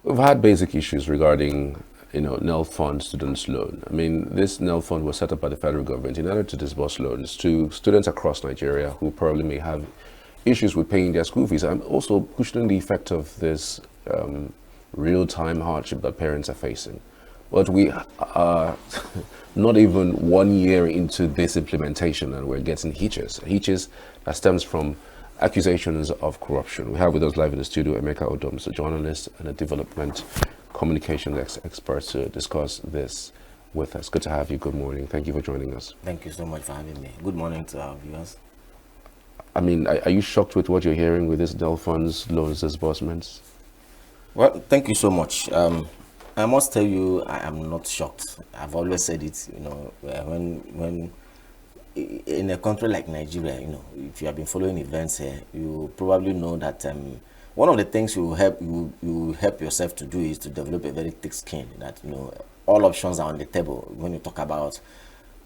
We've had basic issues regarding, Nelfund students loan. I mean, this Nelfund was set up by the federal government in order to disburse loans to students across Nigeria who probably may have issues with paying their school fees, and also cushioning the effect of this real-time hardship that parents are facing. But we are not even 1 year into this implementation, and we're getting hitches that stems from accusations of corruption. We have with us live in the studio Emeka Odom, a journalist and a development communication expert, to discuss this with us. Good to have you. Good morning. Thank you for joining us. Thank you so much for having me. Good morning to our viewers. I mean, are you shocked with what you're hearing with this Nelfund's loans disbursements? Well, thank you so much. I must tell you, I am not shocked. I've always said it. When in a country like Nigeria, if you have been following events here, you probably know that one of the things you help yourself to do is to develop a very thick skin. That all options are on the table when you talk about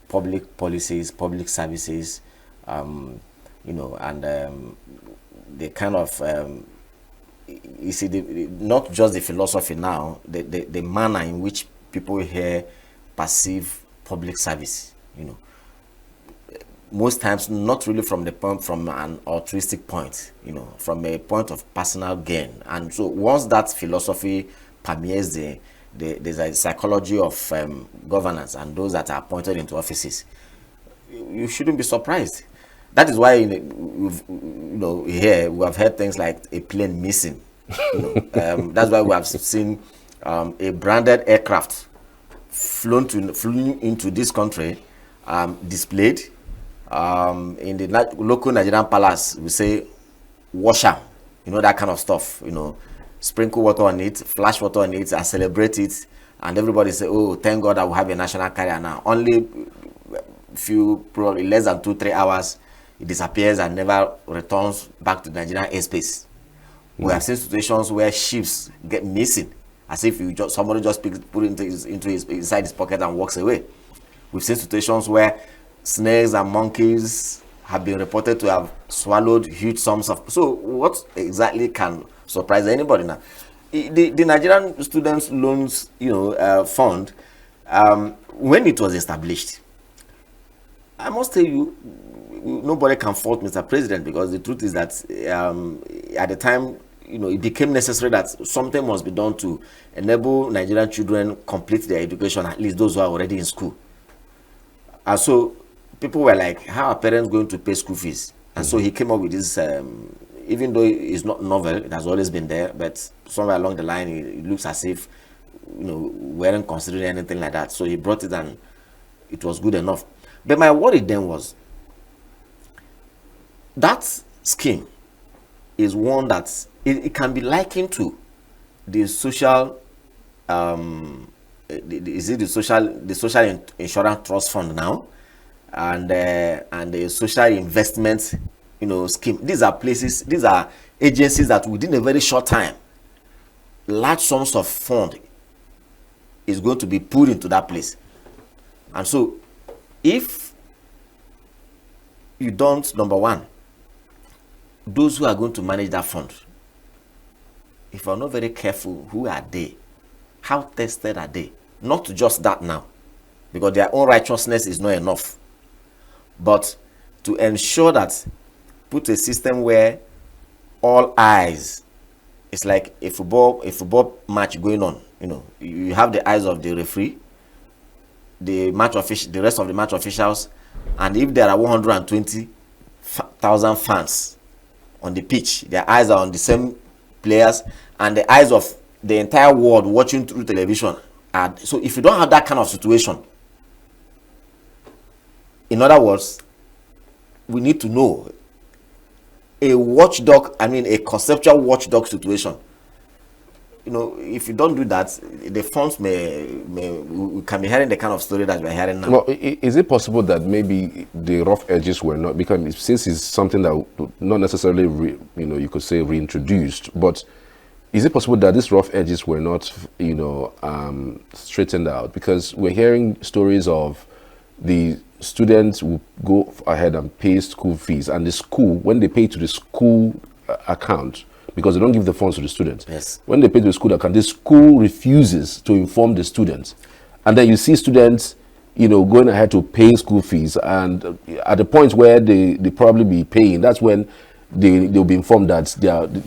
public policies, public services, and the kind of you see, not just the philosophy now, the manner in which people here perceive public service. Most times not really from an altruistic point, from a point of personal gain. And so once that philosophy permeates there's a psychology of governance and those that are appointed into offices, you shouldn't be surprised. That is why here we have heard things like a plane missing. That's why we have seen a branded aircraft flown into this country, displayed in the local Nigerian palace. We say washer, that kind of stuff. Sprinkle water on it, flash water on it, and celebrate it. And everybody say, "Oh, thank God that we have a national carrier now." Only probably less than 2-3 hours, it disappears and never returns back to Nigerian airspace. We have seen situations where ships get missing, as if somebody just put it inside his pocket and walks away. We've seen situations where snakes and monkeys have been reported to have swallowed huge sums of. So what exactly can surprise anybody now? The Nigerian Students Loans, fund, when it was established, I must tell you, nobody can fault Mr. President, because the truth is that at the time, it became necessary that something must be done to enable Nigerian children complete their education, at least those who are already in school. And so people were like, how are parents going to pay school fees? And so he came up with this, even though it's not novel, it has always been there, but somewhere along the line, it looks as if, we weren't considering anything like that. So he brought it and it was good enough. But my worry then was, that scheme is one that it can be likened to the social, the social insurance trust fund now, and the social investment, scheme. These are agencies that within a very short time, large sums of fund is going to be put into that place. And so, if you don't, number one, those who are going to manage that fund, if you're not very careful, who are they? How tested are they? Not just that now, because their own righteousness is not enough, but to ensure that, put a system where all eyes, it's like a football match going on. You have the eyes of the referee, the rest of the match officials, and if there are 120,000 fans on the pitch, their eyes are on the same players, and the eyes of the entire world watching through television. And so if you don't have that kind of situation, in other words, we need to know a conceptual watchdog situation. If you don't do that, the funds we can be hearing the kind of story that we're hearing now. Well, is it possible that maybe the rough edges were not, because since it's something that not necessarily, you could say reintroduced, but is it possible that these rough edges were not, straightened out? Because we're hearing stories of the students who go ahead and pay school fees, and the school, when they pay to the school account, because they don't give the funds to the students. Yes. When they pay to the school account, the school refuses to inform the students. And then you see students, going ahead to paying school fees, and at the point where they probably be paying, that's when they'll be informed that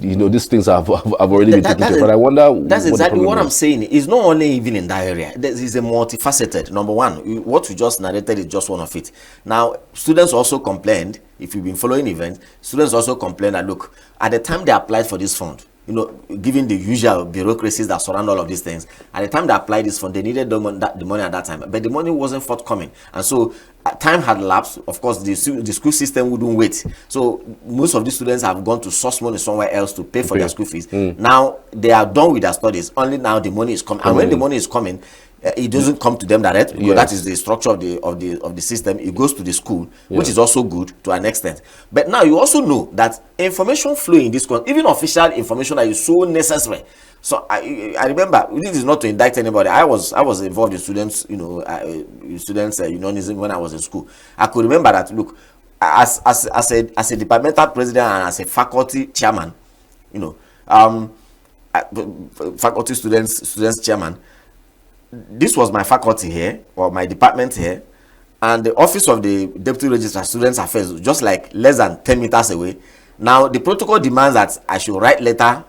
these things have already been taken care of. But I wonder, that's exactly what I'm saying. It's not only even in that area. There is a multifaceted. Number one, what you just narrated is just one of it. Now, students also complained. If you've been following events, students also complained that, look, at the time they applied for this fund, given the usual bureaucracies that surround all of these things, at the time they applied this fund, they needed the money at that time, but the money wasn't forthcoming. And so time had lapsed. Of course, the school system wouldn't wait. So most of the students have gone to source money somewhere else to pay for their school fees. Now they are done with their studies. Only now the money is coming. And when the money is coming, it doesn't come to them direct, because that is the structure of the system. It goes to the school, which is also good to an extent. But now you also know that information flow in this country, even official information, that is so necessary. So I remember, this is not to indict anybody. I was involved in students, unionism when I was in school. I could remember that. Look, as a departmental president and as a faculty chairman, faculty students chairman. This was my faculty here, or my department here, and the office of the Deputy Registrar Students Affairs was just like less than 10 meters away. Now, the protocol demands that I should write letter.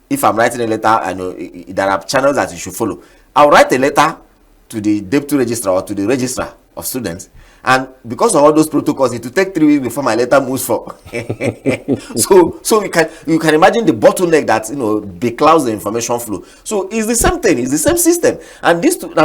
If I'm writing a letter, I know there are channels that you should follow. I'll write a letter to the Deputy Registrar or to the Registrar of Students, and because of all those protocols, it will take 3 weeks before my letter moves forward. so you can imagine the bottleneck that beclouds the information flow. So it's the same thing, it's the same system. And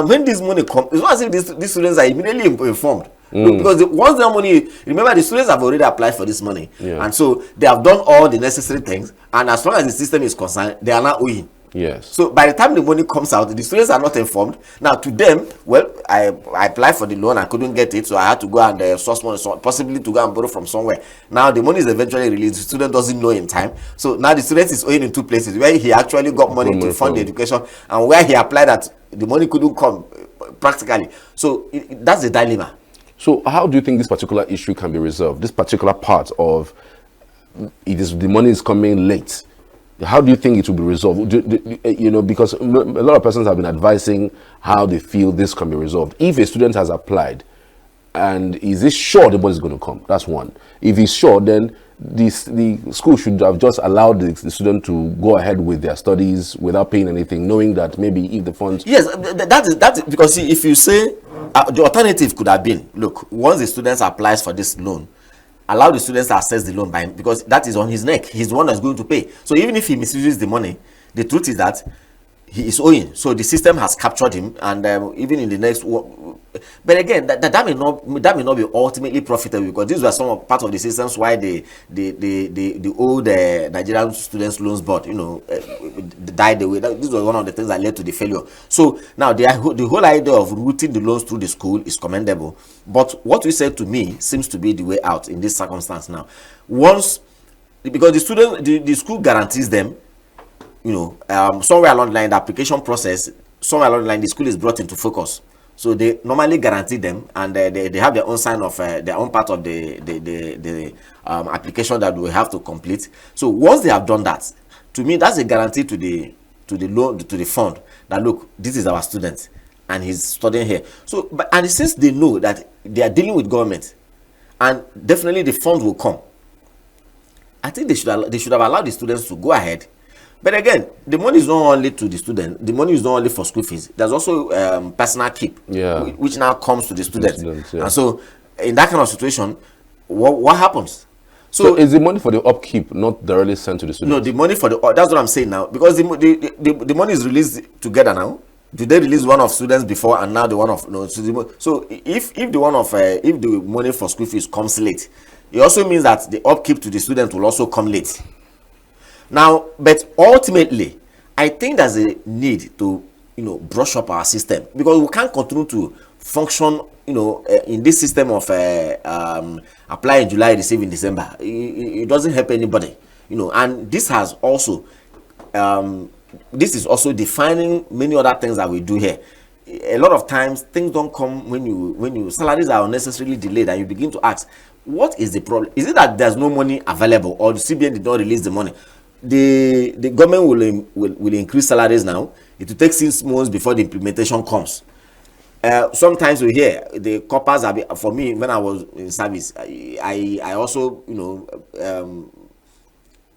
when this money comes, it's not as if these students are immediately informed. Because once their money, remember, the students have already applied for this money, and so they have done all the necessary things. And as long as the system is concerned, they are not owing. Yes. So by the time the money comes out, the students are not informed. Now to them, well, I applied for the loan, I couldn't get it, so I had to go and source money, possibly to go and borrow from somewhere. Now the money is eventually released. The student doesn't know in time. So now the student is owing in two places: where he actually got money to fund the education, and where he applied that the money couldn't come practically. So that's the dilemma. So how do you think this particular issue can be resolved? This particular part of the money is coming late. How do you think it will be resolved? Because a lot of persons have been advising how they feel this can be resolved. If a student has applied, and is he sure the money is going to come? That's one. If he's sure, then the school should have just allowed the student to go ahead with their studies without paying anything, knowing that maybe if the funds... Yes, that is because, see, if you say the alternative could have been, look, once the student applies for this loan, allow the students to access the loan by him, because that is on his neck. He's the one that's going to pay. So even if he misuses the money, the truth is that he is owing. So the system has captured him, and even in the next... But again, that may not be ultimately profitable, because these were part of the systems why the old Nigerian Students Loans Board, died away. This was one of the things that led to the failure. So now the whole idea of routing the loans through the school is commendable. But what you said to me seems to be the way out in this circumstance now. Because the school guarantees them, somewhere along the line, the application process, somewhere along the line, the school is brought into focus. So they normally guarantee them, and they have their own sign of their own part of the application that we have to complete. So once they have done that, to me, that's a guarantee to the loan, to the fund, that look, this is our student and he's studying here. So, and since they know that they are dealing with government, and definitely the funds will come, I think they should have allowed the students to go ahead. But again, the money is not only to the student. The money is not only for school fees. There's also personal keep, which now comes to the student. And so, in that kind of situation, what happens? So is the money for the upkeep not directly sent to the student? No, the money for that's what I'm saying now. Because the money is released together now. Did they release one of students before and now the one of So if the money for school fees comes late, it also means that the upkeep to the student will also come late. Now, but ultimately, I think there's a need to, brush up our system, because we can't continue to function, in this system of apply in July, receive in December. It doesn't help anybody, and this has also, this is also defining many other things that we do here. A lot of times, things don't come when you salaries are unnecessarily delayed, and you begin to ask, what is the problem? Is it that there's no money available, or the CBN did not release the money? the government will increase salaries now. It will take 6 months before the implementation comes. Sometimes we hear the coppers are, for me, when I was in service, I also,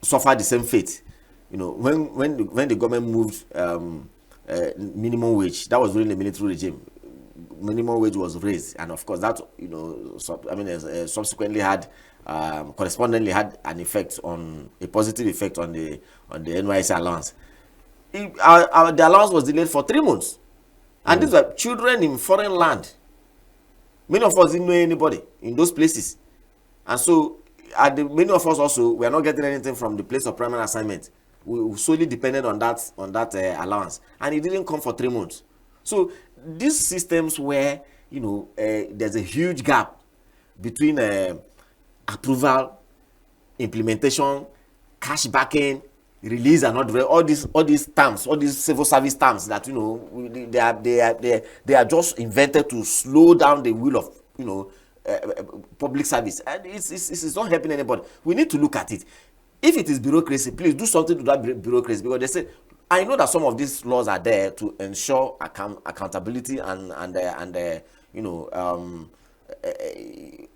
suffered the same fate. When the government moved minimum wage, that was during the military regime. Minimum wage was raised, and of course that subsequently had correspondingly had an effect on a positive effect on the NYSC allowance. The allowance was delayed for 3 months, and these were children in foreign land. Many of us didn't know anybody in those places, and so many of us also were not getting anything from the place of primary assignment. We solely depended on that allowance, and it didn't come for 3 months. So these systems where there's a huge gap between approval, implementation, cash backing, release, and all these terms, all these civil service terms that they are just invented to slow down the wheel of public service, and it's not helping anybody. We need to look at it. If it is bureaucracy, please do something to that bureaucracy, because they say, I know that some of these laws are there to ensure accountability and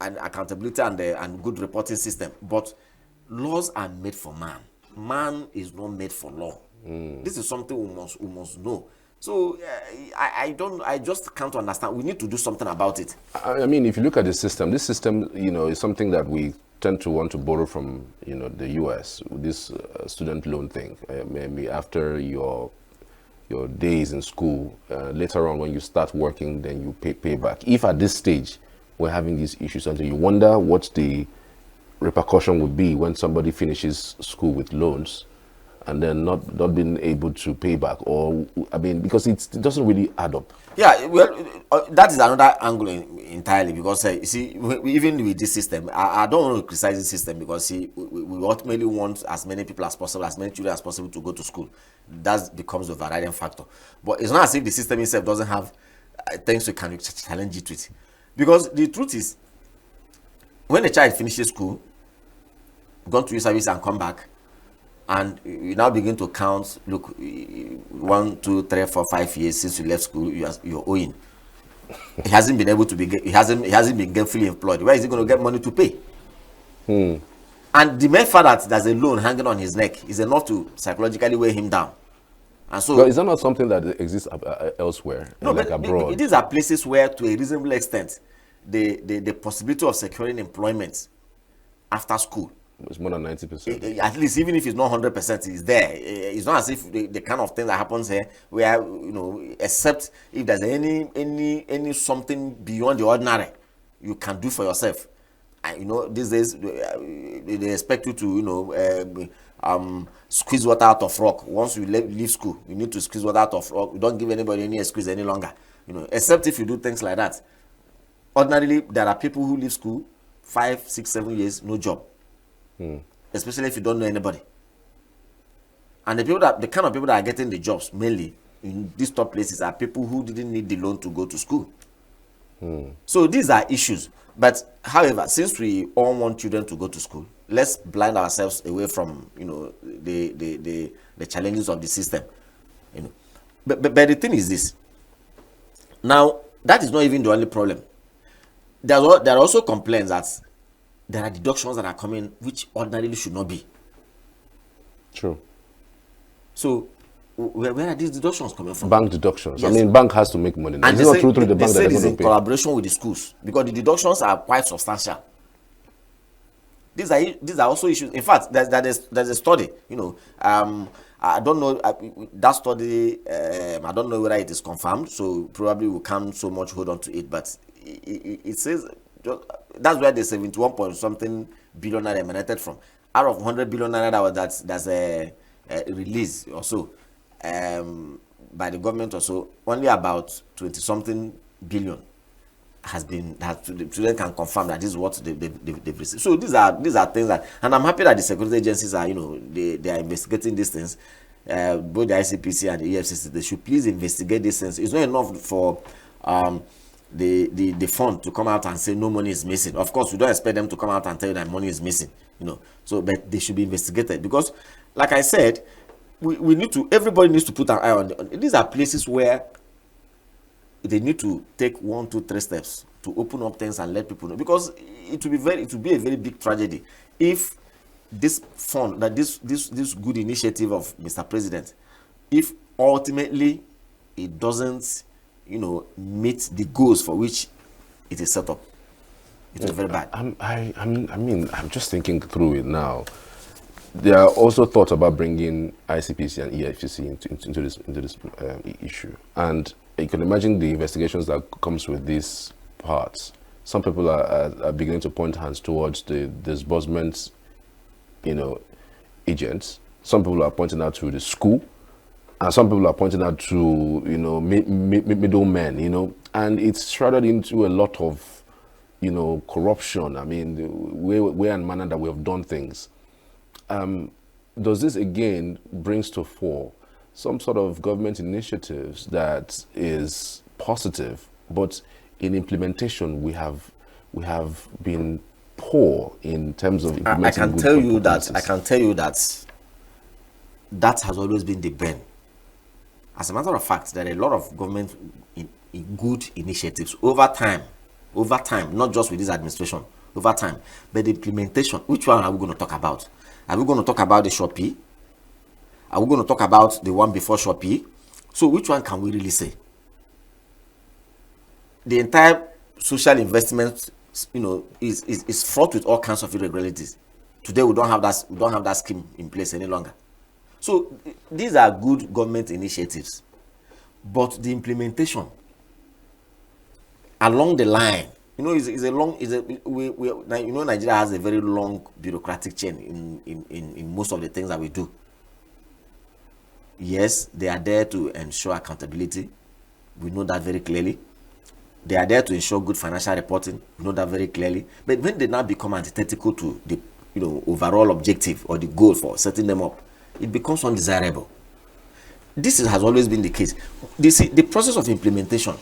accountability and good reporting system. But laws are made for man. Man is not made for law. This is something we must know. So I just can't understand. We need to do something about it. I mean, if you look at the system, this system, is something that we tend to want to borrow from, the U.S. This student loan thing. Maybe after your days in school, later on when you start working, then you pay back. If at this stage we're having these issues, until you wonder what the repercussion would be when somebody finishes school with loans and then not being able to pay back, or because it doesn't really add up. Yeah, well, that is another angle entirely, because you see, even with this system, I don't want to criticize the system, because we ultimately want as many people as possible, as many children as possible to go to school. That becomes the overriding factor. But it's not as if the system itself doesn't have things we can challenge it with, because the truth is, when a child finishes school, gone to your service and come back, and you now begin to count, look, 1, 2, 3, 4, 5 years since you left school, you're owing. He hasn't been able to he hasn't been gainfully employed. Where is he going to get money to pay? And the mere fact that there's a loan hanging on his neck is enough to psychologically weigh him down. And so, but is that not something that exists elsewhere, no, like abroad? These are places where, to a reasonable extent, the possibility of securing employment after school, it's more than 90%. At least, even if it's not 100%, is there. It's not as if the kind of thing that happens here, where except if there's any something beyond the ordinary you can do for yourself. And these days they expect you to squeeze water out of rock. Once you leave school, you need to squeeze water out of rock. You don't give anybody any excuse any longer. Except if you do things like that. Ordinarily, there are people who leave school 5, 6, 7 years, no job. Especially if you don't know anybody. And the kind of people that are getting the jobs mainly in these top places are people who didn't need the loan to go to school. So these are issues. But however, since we all want children to go to school, let's blind ourselves away from the challenges of the system. But the thing is this. Now, that is not even the only problem. There are also complaints that there are deductions that are coming which ordinarily should not be. True. So where are these deductions coming from? Bank deductions. Yes. Bank has to make money. And it's not through the bank that they're going to in pay. Collaboration with the schools, because the deductions are quite substantial. These are also issues. In fact, there's a study. I don't know that study. I don't know whether it is confirmed. So probably we can't so much hold on to it. But it says that's where the 71 point something billion naira emanated from. Out of 100 billion naira that's a release or so by the government or so, only about 20 something billion has been that the student can confirm that this is what they've received. So these are things that, and I'm happy that the security agencies are they are investigating these things. Both the ICPC and the EFCC, they should please investigate these things. It's not enough for the fund to come out and say no money is missing. Of course, we don't expect them to come out and tell you that money is missing, So, but they should be investigated because, like I said, we need to. Everybody needs to put an eye on. These are places where they need to take 1, 2, 3 steps to open up things and let people know, because it will be a very big tragedy if this fund, that this good initiative of Mr. President, if ultimately it doesn't meet the goals for which it is set up, it is very bad. I'm just thinking through it now. There are also thoughts about bringing ICPC and EFCC into this issue, and you can imagine the investigations that comes with these parts. Some people are beginning to point hands towards the disbursement, agents. Some people are pointing out to the school, and some people are pointing out to middlemen, and it's shrouded into a lot of corruption. I mean, the way and manner that we have done things. Does this again brings to fore some sort of government initiatives that is positive, but in implementation we have been poor in terms of implementing. I can tell you that that has always been the bane. As a matter of fact, there are a lot of government in good initiatives over time, not just with this administration, over time. But the implementation, which one are we going to talk about? Are we going to talk about the Shopee? Are we going to talk about the one before Shopee? So which one can we really say? The entire social investment, is fraught with all kinds of irregularities. Today we don't have that scheme in place any longer. So these are good government initiatives, but the implementation along the line, Nigeria has a very long bureaucratic chain in most of the things that we do. Yes, they are there to ensure accountability. We know that very clearly. They are there to ensure good financial reporting. We know that very clearly. But when they now become antithetical to the overall objective or the goal for setting them up, it becomes undesirable. This has always been the case. The process of implementation,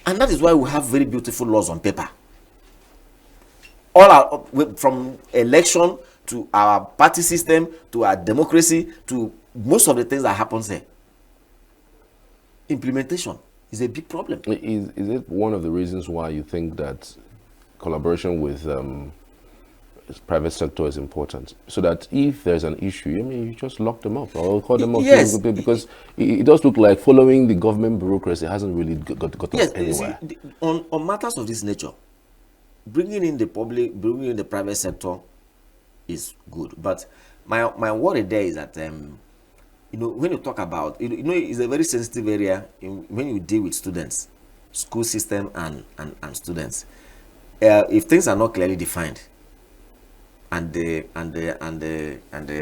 and that is why we have very beautiful laws on paper. From election to our party system to our democracy to most of the things that happens there. Implementation is a big problem. Is it one of the reasons why you think that collaboration with private sector is important, so that if there's an issue, you just lock them up or call them up? Yes, because it does look like following the government bureaucracy hasn't really got us anywhere. See, on matters of this nature, bringing in the public, bringing in the private sector is good, but my worry there is that when you talk about it's a very sensitive area when you deal with students, school system and students. If things are not clearly defined and the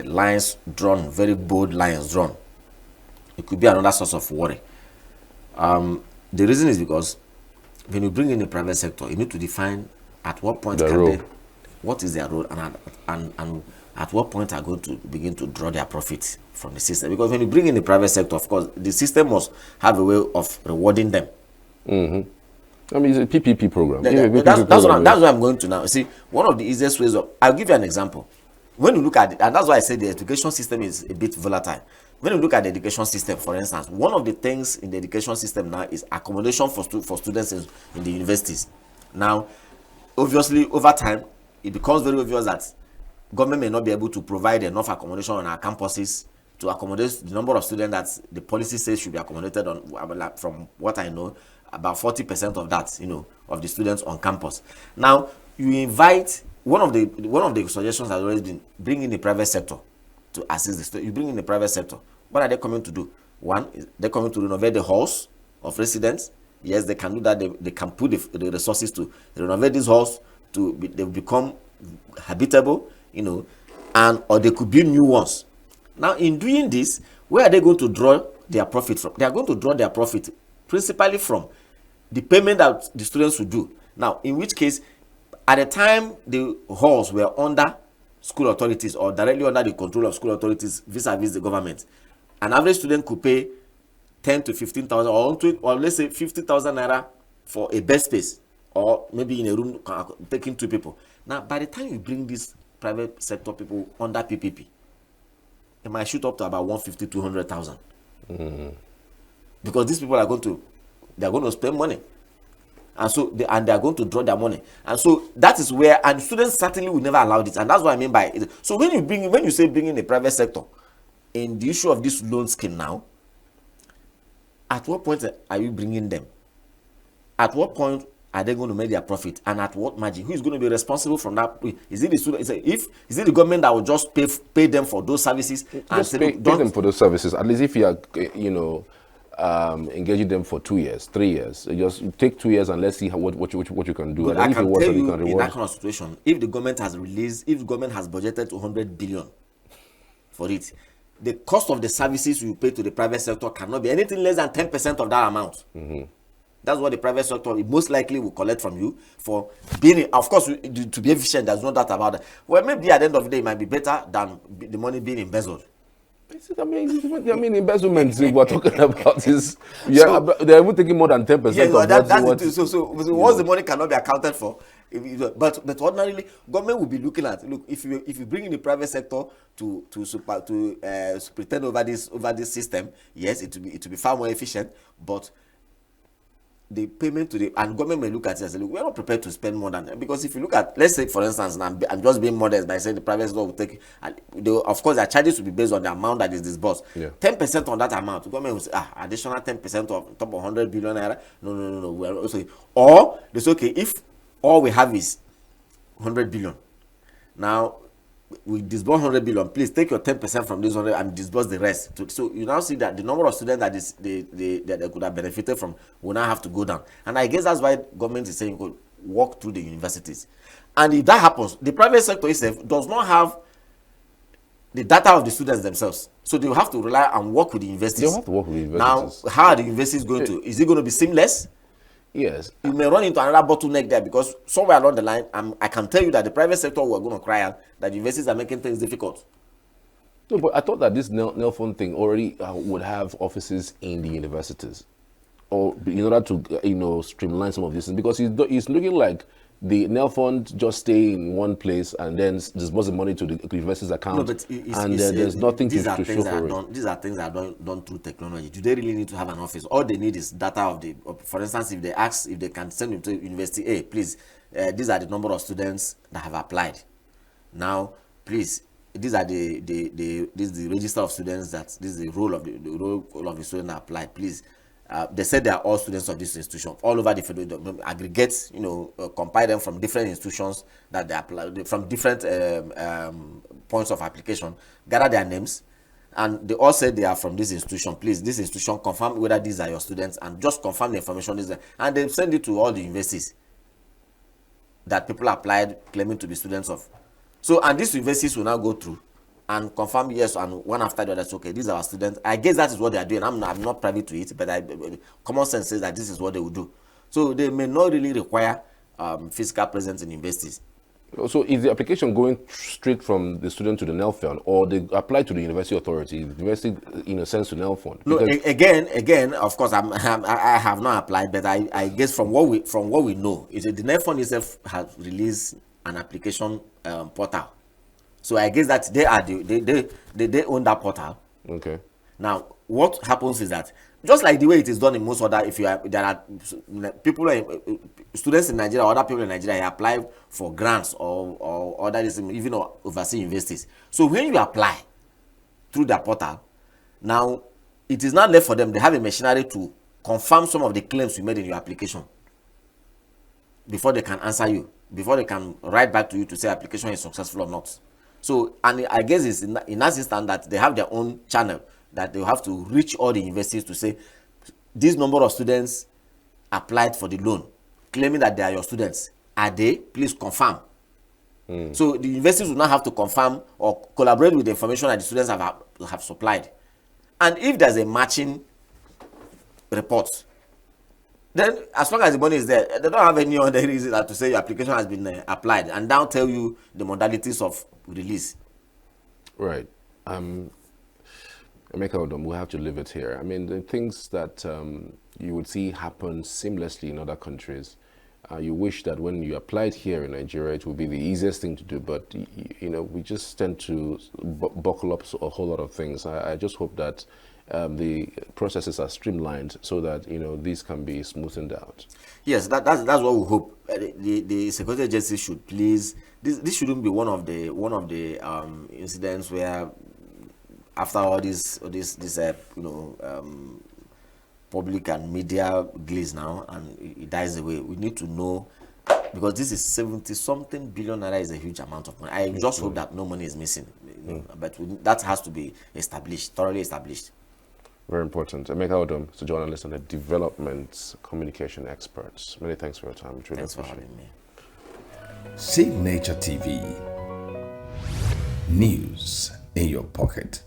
lines drawn, very bold lines drawn, it could be another source of worry. The reason is because when you bring in the private sector, you need to define at what point what is their role, and at what point are going to begin to draw their profit from the system. Because when you bring in the private sector, of course, the system must have a way of rewarding them. I mean, it's a PPP program. That's where I'm going to now. See, one of the easiest ways I'll give you an example. When you look at it, and that's why I say the education system is a bit volatile. When you look at the education system, for instance, one of the things in the education system now is accommodation for students in the universities. Now, obviously, over time, it becomes very obvious that government may not be able to provide enough accommodation on our campuses to accommodate the number of students that the policy says should be accommodated on. From what I know, about 40% of that, of the students on campus. Now, you invite one of the suggestions has always been bring in the private sector to assist the students. You bring in the private sector. What are they coming to do? One, they're coming to renovate the halls of residence. Yes, they can do that. They can put the resources to renovate these halls they become habitable, and or they could build new ones. Now, in doing this, where are they going to draw their profit from? They are going to draw their profit principally from the payment that the students will do. Now, in which case, at the time the halls were under school authorities or directly under the control of school authorities vis-a-vis the government, an average student could pay 10 to 15,000 or let's say 50,000 naira for a bed space, or maybe in a room taking 2 people. Now, by the time you bring these private sector people under PPP, it might shoot up to about 150, 200,000. Because these people are going to spend money. And so they are going to draw their money. And so that is where, and students certainly will never allow this. And that's what I mean by it. So when you say bring in the private sector in the issue of this loan scheme now, at what point are you bringing them? At what point are they going to make their profit, and at what margin? Who is going to be responsible from that? Is it the student? Is it the government that will just pay them for those services? Just pay them for those services. At least if you are, engaging them for 2 years, 3 years, just take 2 years and let's see what you can do. But I can tell you, in that kind of situation, if the government has budgeted 200 billion for it, the cost of the services you pay to the private sector cannot be anything less than 10% of that amount. That's what the private sector most likely will collect from you for being, of course, to be efficient. There's no doubt about that. Well, maybe at the end of the day, it might be better than the money being embezzled. I mean, embezzlement we're talking about is, they're even taking more than 10%. Yeah, so once the money cannot be accounted for, but ordinarily, government will be looking at, look, if you bring in the private sector to pretend over this system, yes, it will be far more efficient, but the payment to the, and government may look at it and say, look, we're not prepared to spend more than that. Because if you look at, let's say for instance, and I'm just being modest by saying the private sector will take, of course their charges will be based on the amount that is disbursed. 10% on that amount, the government will say, additional 10% on top of 100 billion naira. No. We're also, or they say, okay, if all we have is 100 billion, now we disburse 100 billion, please take your 10% from this 100 and disburse the rest. So you now see that the number of students that they could have benefited from will now have to go down. And I guess that's why government is saying go walk through the universities. And if that happens, the private sector itself does not have the data of the students themselves. So they will have to rely and work with the universities. They'll have to work with the universities. Now, how are the universities going to? Is it going to be seamless? Yes. You may run into another bottleneck there, because somewhere along the line, I can tell you that the private sector were going to cry out that universities are making things difficult. No, but I thought that this Nelfund thing already would have offices in the universities, or in order to streamline some of this, because it's looking like the Nelfund just stay in one place and then disburse the money to the university's account. No, but there's nothing to show for it. These are things that are done through technology. Do they really need to have an office? All they need is data of the. For instance, if they can send them to university A, please, these are the number of students that have applied. Now, please, these are this is the register of students that this is the roll of the student that applied. Please. They said they are all students of this institution all over the federal, aggregate, compile them from different institutions that they apply from different points of application, gather their names, and they all said they are from this institution. Please, this institution, confirm whether these are your students, and just confirm the information is there. And they send it to all the universities that people applied claiming to be students of. So, and these universities will now go through and confirm yes, and one after the other, that's okay, these are our students. I guess that is what they are doing. I'm not privy to it, but common sense says that this is what they will do. So they may not really require physical presence in universities. So is the application going straight from the student to the Nelfund, or they apply to the university authority? The university, in a sense, to Nelfund? No, again, of course, I have not applied, but I guess from what we know is that the Nelfund itself has released an application portal. So I guess that they own that portal. Okay. Now, what happens is that just like the way it is done in most other, there are people, students in Nigeria, or other people in Nigeria, apply for grants or other, even overseas universities. So when you apply through their portal, now it is not left for them. They have a machinery to confirm some of the claims you made in your application before they can answer you, before they can write back to you to say application is successful or not. So, and I guess it's in that instance that they have their own channel that they have to reach all the universities to say, this number of students applied for the loan, claiming that they are your students. Are they? Please confirm. So the universities will not have to confirm or collaborate with the information that the students have supplied. And if there's a matching report, then as long as the money is there, they don't have any other reason to say your application has been applied, and now tell you the modalities of release. Right. Emeka, Odom, we'll have to leave it here. I mean, the things that you would see happen seamlessly in other countries. You wish that when you applied here in Nigeria, it would be the easiest thing to do, but we just tend to buckle up a whole lot of things. I just hope that the processes are streamlined so that these can be smoothened out. Yes, that's what we hope. The security agency should please. This shouldn't be one of the incidents where after all this public and media glaze now and it dies away. We need to know, because this is 70-something billion naira is a huge amount of money. I just hope that no money is missing, but that has to be established, thoroughly established. Very important. Emeka Odom is a journalist and a development communication expert. Many thanks for your time. Really Thanks for having me. Signature TV. News in your pocket.